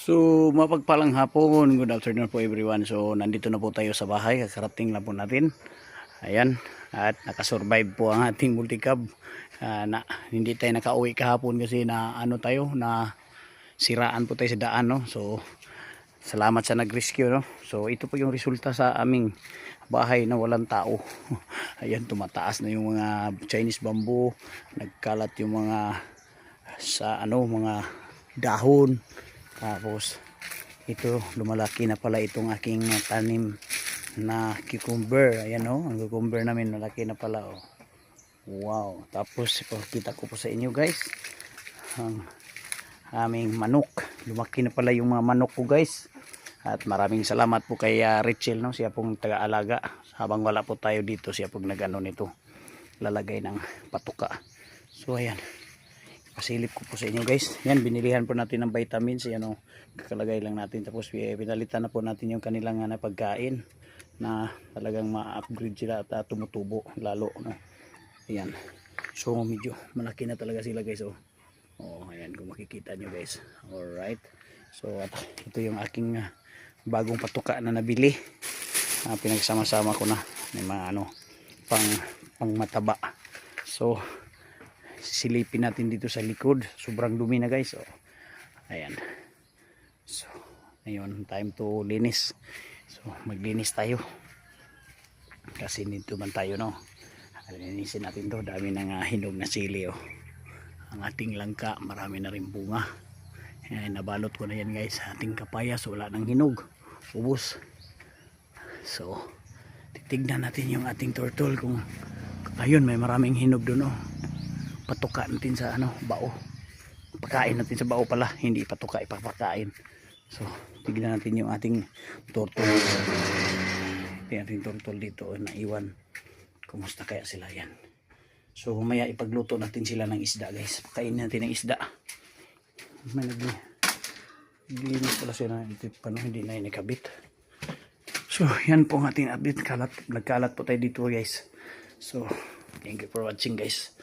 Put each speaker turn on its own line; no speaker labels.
So, mapagpalang hapon. Good afternoon po everyone. So, nandito na po tayo sa bahay. Kakarating lang po natin. Ayan. At nakasurvive po ang ating multicab. Hindi tayo nakauwi kahapon kasi na ano tayo, na siraan po tayo sa daan. No? So, salamat sa nag-rescue. No? So, ito po yung resulta sa aming bahay na walang tao. Ayan, tumataas na yung mga Chinese bamboo. Nagkalat yung mga sa ano, mga dahon. Tapos ito lumalaki na pala itong aking tanim na cucumber. Ayan o, ang cucumber namin malaki na pala o. Wow. Tapos ipakita ko po sa inyo guys ang aming manok. Lumaki na pala yung mga manok ko guys. At maraming salamat po kay Rachel, no? Siya pong taga-alaga. Habang wala po tayo dito, siya pong nag-ano nito, lalagay ng patuka. So ayan, pasilip ko po sa inyo guys. Yan, binilihan po natin ng vitamins. Yan o, kakalagay lang natin. Tapos pinalitan na po natin yung kanilang pagkain na talagang ma-upgrade sila at tumutubo lalo. No? Ayan. So medyo malaki na talaga sila guys. Oh, ayan kung makikita nyo guys. Alright. So at ito yung aking bagong patuka na nabili. Pinagsama-sama ko na. May mga pang mataba. So silipin natin dito sa likod, sobrang dumi na guys. Ayan, so ngayon time to linis. So maglinis tayo kasi dito man tayo, no? Linisin natin to. Dami ng hinog na sili ang ating langka, marami na rin bunga. Ayan, nabalot ko na yan guys sa ating kapayas, wala nang hinog, ubos. So titignan natin yung ating turtle kung ayun, may maraming hinog doon. Patuka natin sa bao. Pakain natin sa bao pala, hindi patuka, ipapakain. So tignan natin yung ating turtle. Tignan natin turtle dito na iwan. Kumusta kaya sila yan. So mamaya ipagluto natin sila ng isda guys. Pakain natin ng isda. May naglinis pala sila ng hindi na inikabit. So yan po ang ating update. Nagkalat po tayo dito guys. So thank you for watching guys.